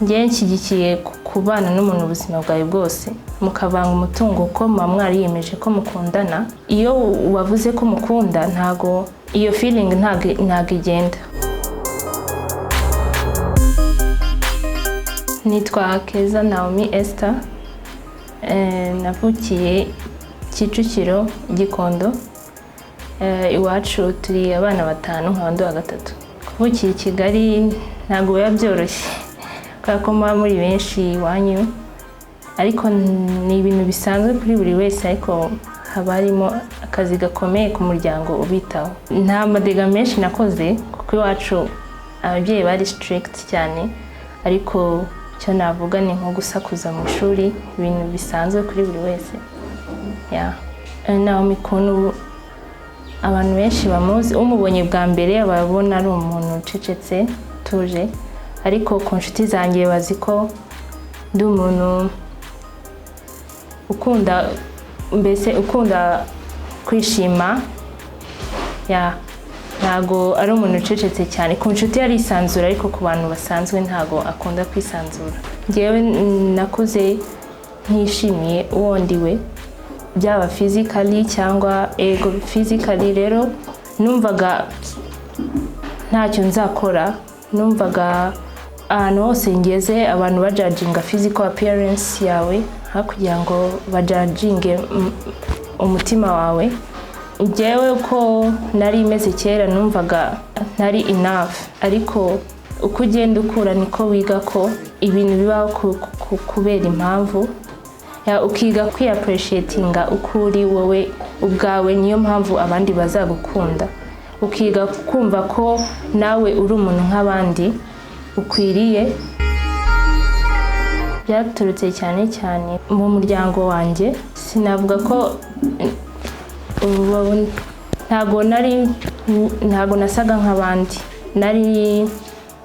Ngiye nshyigikiye kubana n'umuntu ubuzima bwawe bwose mukavanga umutungo ko mwari yemeje ko mukundana. Iyo wavuze ko mukunda ntago iyo feeling ntago igenda. Nitwa Keza Naomi Esther, navukiye Kicukiro Gikondo. Iwacu turi abana 5 nk'abandi wa gatatu. Kuvukira Kigali ntago biba byoroshye kuko muba muri benshi iwanyu, ariko ni ibintu bisanzwe kuri buri wese, ariko haba harimo akazi gakomeye ku muryango ubitaho. Nta madega menshi nakoze kuko iwacu ababyeyi bari strict cyane, ariko cyo navuga ni nko gusakuza mu ishuri, ibintu bisanzwe kuri buri wese. Naomi Kunu abantu benshi bamuzi, umubonye bwa mbere ababona ari umuntu ucecetse tuje, ariko ku nshuti zanjye bazi ko ndi umuntu ukunda kwishima. Ntago ari umuntu ucecetse cyane. Ku nshuti arisanzura, ariko ku bantu basanzwe ntago akunda kwisanzura. Ngewe nakuze nkishimiye uwo ndiwe, byaba physically cyangwa ego. Physically rero numvaga ntacyo nzakora, numvaga ahantu hose ngeze abantu bajudginga physical appearance yawe hakugira ngo bajudginge umutima wawe. Ngewe ko nari imeze kera numvaga ntari enough, ariko uko ugenda ukura niko wiga ko ibintu bibaho kubera impamvu, ukiga kwiappreciatinga ukuri wowe ubwawe, niyo mpamvu abandi bazagukunda. Ukiga kumva ko nawe uri umuntu nk'abandi ukwiriye. Byaturutse cyane mu muryango wanjye. Sinavuga ko ntago nasaga nk'abandi, nari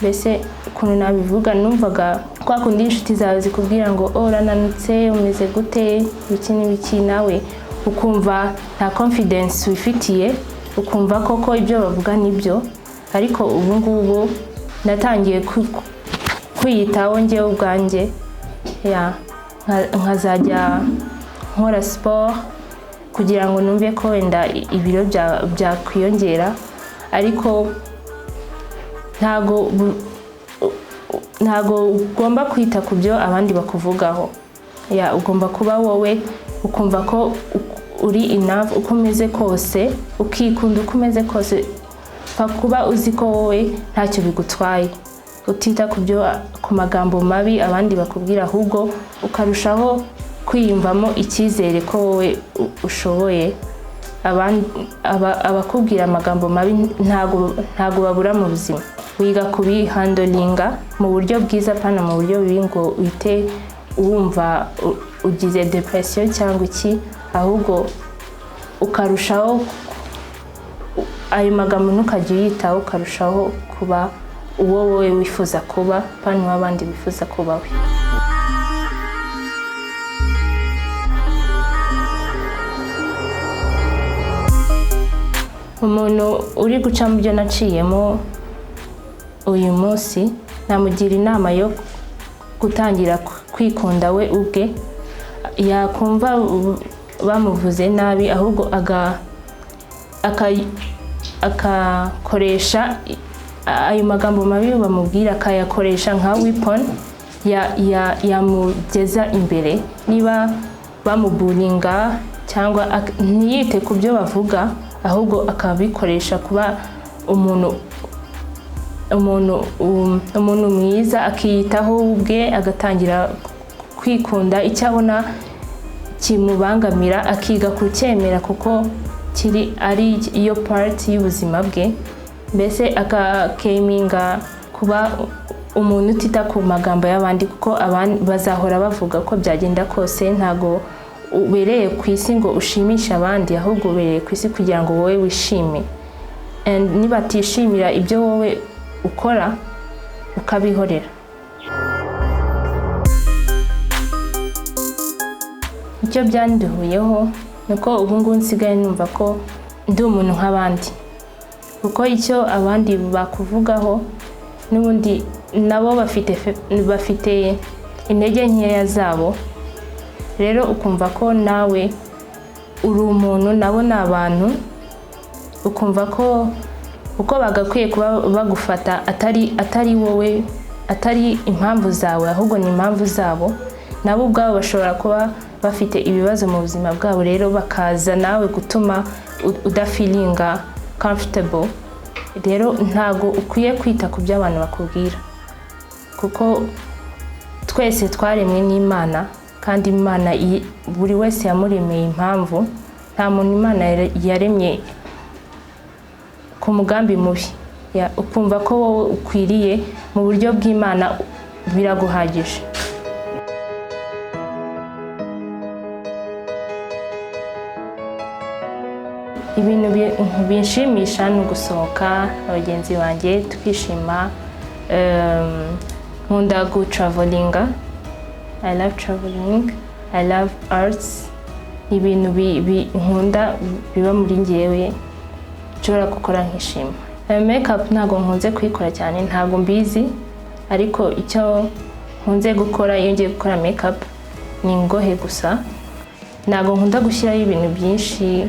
mbese ukuntu nabivuga, numvaga kwa kundi inshuti zawe zikubwira ngo urananutse umeze gute biki n'ibiki, nawe ukumva nta confidence wifitiye, ukumva koko ibyo bavuga nibyo. Ariko ubu ngubu natangiye kwiyitaho njye ubwanjye, nkazajya nkora sport kugira ngo numve ko wenda ibiro byakwiyongera, ariko ntago ugomba kwita ku byo abandi bakuvugaho. Ugomba kuba wowe, ukumva ko uri enough uko umeze kose, ukikunda uko umeze kose, kuba uzi ko wowe ntacyo bigutwaye, utita ku magambo mabi abandi bakubwira, ahubwo ukarushaho kwiyumvamo icyizere ko wowe ushoboye. Abakubwira amagambo mabi ntago babura mu buzima. Wiga kubihandolinga mu buryo bwiza, pana mu buryo bibi ngo wite wumva ugize depression cyangwa iki, ahubwo ukarushaho ayo magambo ntukajya uyitaho, ukarushaho kuba uwo wowe wifuza kuba, pana w'abandi bifuza kuba we. Umuntu uri guca mu byo naciyemo uyu munsi, namugira inama yo gutangira kwikunda we ubwe. Yakumva bamuvuze nabi, ahubwo akakoresha ayo magambo mabi bamubwira, akayakoresha nka weapon yamugeza imbere. Niba bamuburinga cyangwa ntiyite ku byo bavuga, ahubwo akabikoresha kuba umuntu mwiza, akiyitaho ubwe, agatangira kwikunda. Icyo abona kimubangamira akiga kucyemera, kuko ari iyo part y'ubuzima bwe. Mbese akakeminga kuba umuntu utita ku magambo y'abandi, kuko abandi bazahora bavuga ko byagenda kose. Ntago ubereye ku isi ngo ushimishe abandi, ahubwo ubereye ku isi kugira ngo wowe wishime. Niba tishimira ibyo wowe ukora, ukabihorera. Icyo byanduhuyeho nuko ubu ngubu nsigaye numva ko ndi umuntu nk'abandi, kuko icyo abandi bakuvugaho n'ubundi nabo bafite intege nkeya zabo, rero ukumva ko nawe uri umuntu nabo ni abantu, ukumva ko uko bagakwiye kuba bagufata atari wowe, atari impamvu zawe ahubwo ni impamvu zabo. Nabo ubwabo bashobora kuba bafite ibibazo mu buzima bwabo, rero bakaza nawe gutuma udafeelinga comfortable. Rero ntago ukwiye kwita ku byo abantu bakubwira, kuko twese twaremwe n'Imana, kandi Imana buri wese yamuremeye impamvu. Nta muntu Imana yaremye ku mugambi mubi. Ukumva ko wowe ukwiriye mu buryo bw'Imana biraguhagije. Ibintu binshimisha ni gusohoka abagenzi banjye tukishima. Nkunda travelinga. I love traveling. I love arts. Ibintu nkunda biba muri njyewe nshobora gukora nkishima. Makeup ntago nkunze kuyikora cyane, ntago mbizi, ariko icyo nkunze gukora iyo ngiye gukora makeup ni ngohe gusa. Ntago nkunda gushyiraho ibintu byinshi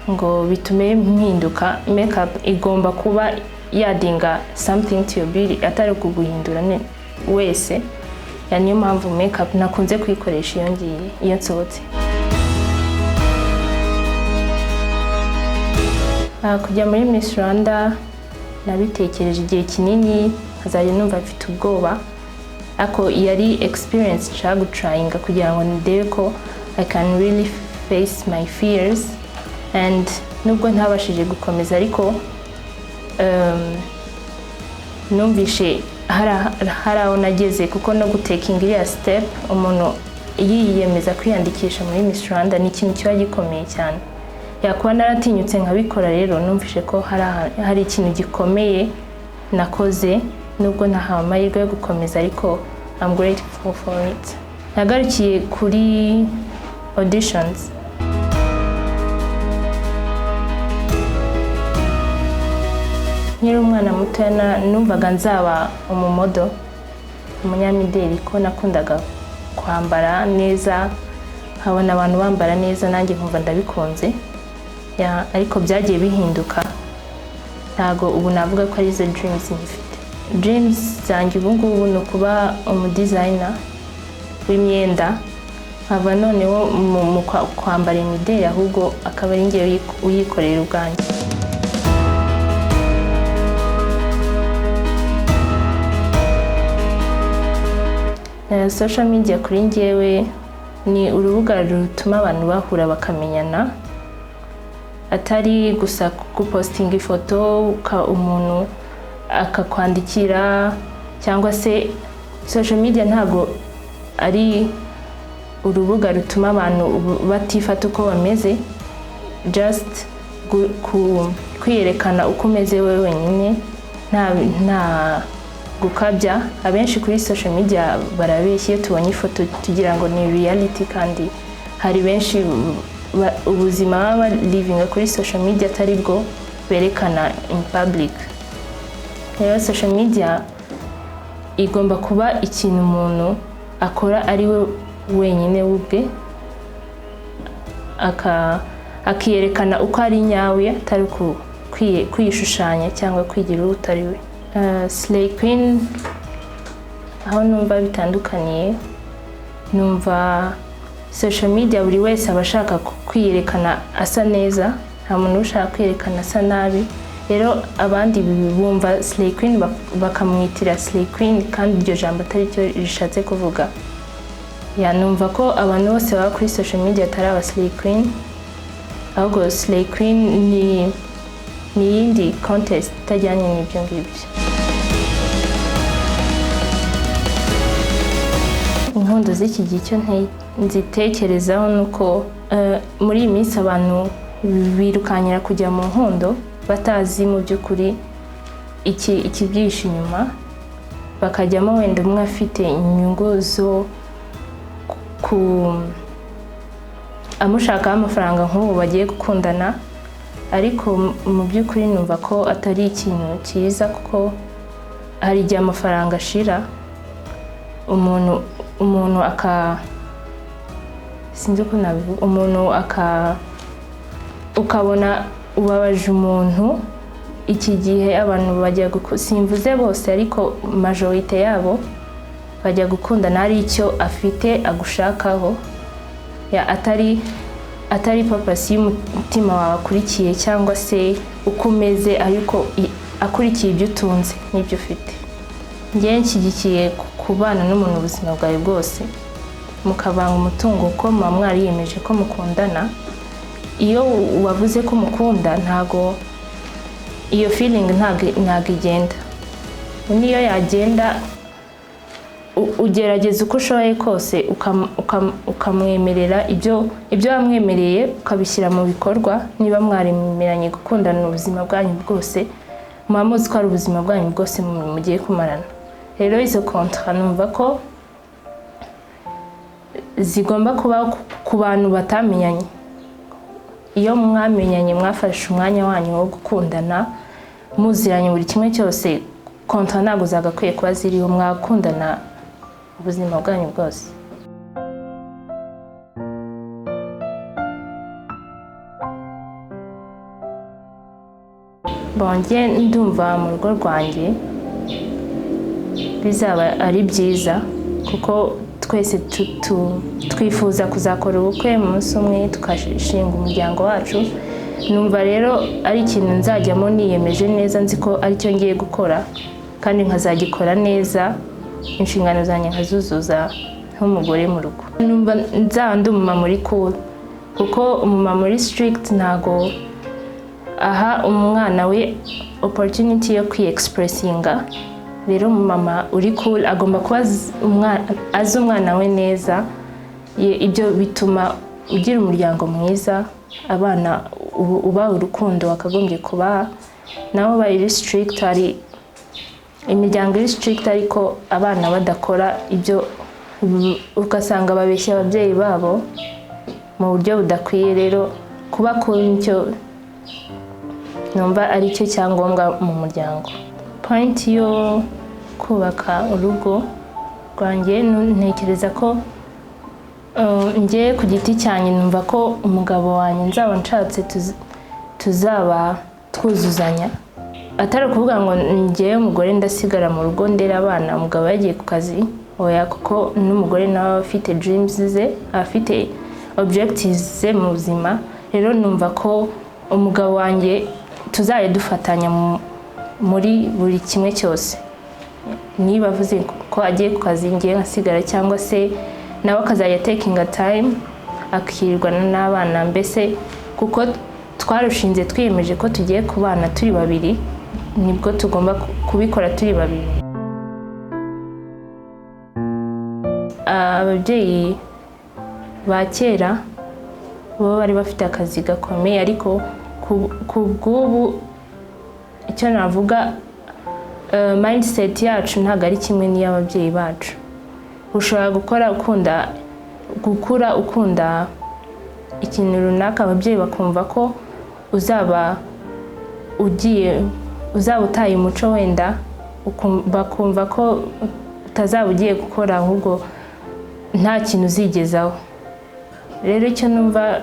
ngo bitume mpinduka. Makeup igomba kuba yadinga something to your beauty, atari kuguhindura wese. Niyo mpamvu makeup nakunze kuyikoresha iyo nsohotse. Kujya muri Miss Rwanda nabitekereje igihe kinini, nkazajya numva mfite ubwoba, ariko yari experience nshaka gutrayinga kugira ngo ndebe ko I can really face my fears. And nubwo ntabashije gukomeza, ariko numvishe hari aho nageze, kuko no gutekinga iriya step umuntu yiyemeza kwiyandikisha muri Miss Rwanda ni ikintu kiba gikomeye cyane. Yakuba naratinyutse nkabikora, rero numvishe ko hari ikintu gikomeye nakoze, nubwo ntahawe amahirwe yo gukomeza, ariko I'm grateful for it. Nagarukiye kuri auditions. Nkiri umwana muto numvaga nzaba umumodo, umunyamideli, ko nakundaga kwambara neza, nkabona abantu bambara neza nanjye nkumva ndabikunze. Ariko byagiye bihinduka, ntago ubu navuga ko ari zo dreams ngifite. Dreams zanjye ubu ngubu ni ukuba umudesigner w'imyenda, nkava noneho mu kwambara imideli, ahubwo akaba ari njye uyikorera ubwanjye. Social media kuri njyewe ni urubuga rutuma abantu bahura bakamenyana, atari gusa gupostinga ifoto umuntu akakwandikira, cyangwa se social media ntago ari urubuga rutuma abantu batifata uko bameze, just kwiyerekana uko umeze wewe wenyine, nta gukabya. Abenshi kuri social media barabeshya, iyo tubonye ifoto tugira ngo ni reality, kandi hari benshi ubuzima baba living kuri social media atari bwo berekana in public. Rero social media igomba kuba ikintu umuntu akora ari we wenyine ubwe, akiyerekana uko ari nyawe, atari kwiyishushanya cyangwa kwigira utari we. Slay Queen aho numva bitandukaniye, numva social media buri wese abashaka kwiyerekana asa neza, nta muntu ushaka kwiyerekana asa nabi. Rero abandi bumva Slay Queen bakamwitira Slay Queen, kandi iryo jambo atari cyo rishatse kuvuga. Numva ko abantu bose baba kuri social media atari aba Slay Queen, ahubwo Slay Queen ni yindi contest itajyanye n'ibyo ngibyo. Inkondo z'iki gihe icyo nzitekerezaho nuko muri iyi minsi abantu birukanyira kujya mu nkondo batazi mu by'ukuri ikibyihishe inyuma, bakajyamo wenda umwe afite inyungu zo amushakaho amafaranga nk'ubu bagiye gukundana, ariko mu by'ukuri numva ko atari ikintu cyiza, kuko hari igihe amafaranga ashira umuntu sinzi uko nabivuga, umuntu ukabona ubabaje umuntu. Iki gihe abantu bajya simvuze bose ariko majorite yabo bajya gukundana ari icyo afite agushakaho, atari papasi y'umutima wawe akurikiye cyangwa se uko umeze, ariko akurikiye ibyo utunze n'ibyo ufite. Njye nshyigikiye kubana n'umuntu ubuzima bwawe bwose, mukavanga umutungo uko muba mwariyemeje ko mukundana. Iyo wavuze ko mukunda, ntago iyo feeling ntago igenda. Niyo yagenda ugerageza uko ushoboye kose ukamwemerera ibyo wamwemereye, ukabishyira mu bikorwa. Niba mwaremeranye gukundana ubuzima bwanyu bwose, muba muzi ko ari ubuzima bwanyu bwose mugiye kumarana. Rero izo kontra numva ko zigomba kuba ku bantu batamenyanye. Iyo mwamenyanye, mwafashe umwanya wanyu wo gukundana, muziranye buri kimwe cyose, kontra ntabwo zagakwiye kuba ziriho. Mwakundana ubuzima bwanyu bwose. Bonge ndumva mu rugo rwanjye bizaba ari byiza, kuko twese twifuza kuzakora ubukwe mu munsi umwe, tukashinga umuryango wacu. Numva rero ari ikintu nzajyamo niyemeje neza, nzi ko ari cyo ngiye gukora kandi nkazagikora neza, inshingano zanjye nkazuzuza nk'umugore mu rugo. Numva nzaba ndi umumama uri cool, kuko umumama uri strict ntago aha umwana we opportunity yo kwi-expressinga. Rero umumama uri cool agomba kuba azi umwana we neza. Ibyo bituma ugira umuryango mwiza, abana uba urukundo wakagombye kubaha. Naho bari strict, hari imiryango iri strict ariko abana badakora ibyo, ugasanga babeshya ababyeyi babo mu buryo budakwiye. Rero kuba cool nicyo numva ari cyo cyangombwa mu muryango. Point yo kubaka urugo rwanjye, ntekereza ko njye ku giti cyanjye numva ko umugabo wanjye nzaba nshatse tuzaba twuzuzanya. Atari ukuvuga ngo njye umugore ndasigara mu rugo ndera abana, umugabo yagiye ku kazi. Oya, kuko n'umugore nawe afite dreams ze, afite objectives ze mu buzima. Rero numva ko umugabo wanjye tuzajya dufatanya muri buri kimwe cyose. Niba avuze ko agiye ku kazi, ngiye nkasigara, cyangwa se nawe akazajya taking a time akirirwana n'abana. Mbese kuko twarushinze twiyemeje ko tugiye kubana turi babiri, nibwo tugomba kubikora turi babiri. Ababyeyi ba kera bo bari bafite akazi gakomeye, ariko ku bw'ubu icyo navuga, mindset yacu ntabwo ari kimwe n'iy'ababyeyi bacu. Ushobora gukura ukunda ikintu runaka, ababyeyi bakumva ko uzaba utaye umuco wenda, bakumva ko utazaba ugiye gukora, ahubwo nta kintu uzigezaho. Rero icyo numva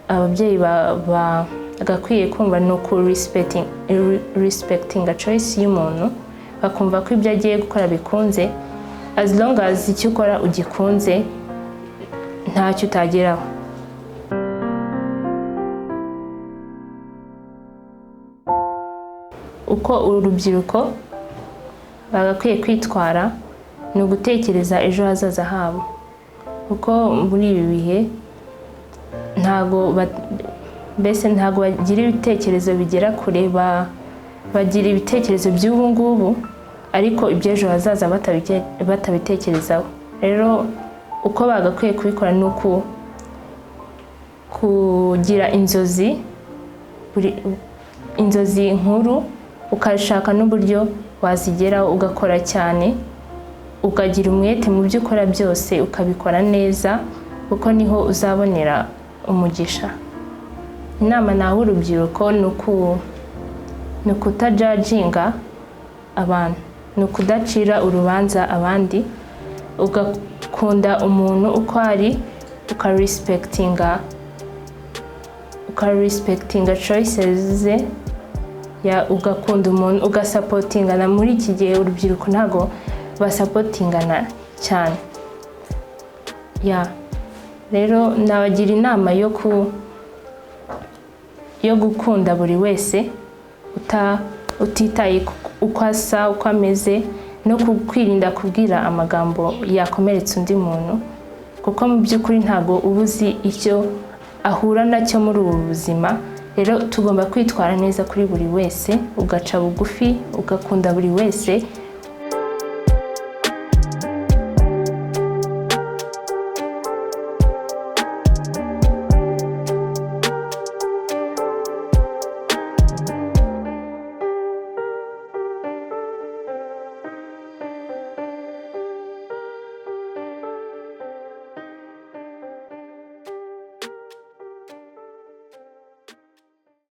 ababyeyi bagakwiye kumva ni uku respecting a choice y'umuntu, bakumva ko ibyo agiye gukora bikunze. As long as icyo ukora ugikunze, ntacyo utageraho. Uko urubyiruko bagakwiye kwitwara ni ugutekereza ejo hazaza habo, kuko muri ibi bihe ntago bagira ibitekerezo bigera kure, bagira ibitekerezo by'ubu ngubu, ariko iby'ejo hazaza batabitekerezaho. Rero uko bagakwiye kubikora ni kugira inzozi nkuru, ukashaka n'uburyo wazigeraho, ugakora cyane, ukagira umwete mu byo ukora byose, ukabikora neza, kuko niho uzabonera umugisha. Inama naho urubyiruko ni ukutajudginga abantu. ni ukudacira urubanza abandi, ugakunda umuntu uko ari, ukarespectinga choices ze, ugakunda umuntu ugasapotingana. Muri iki gihe urubyiruko ntago basapotingana cyane. Rero nabagira inama yo gukunda buri wese utitaye uko asa, uko ameze, no kwirinda kubwira amagambo yakomeretsa undi muntu, kuko mu by'ukuri ntago ubuzi icyo ahura nacyo muri ubu buzima. Rero tugomba kwitwara neza kuri buri wese, ugaca bugufi, ugakunda buri wese,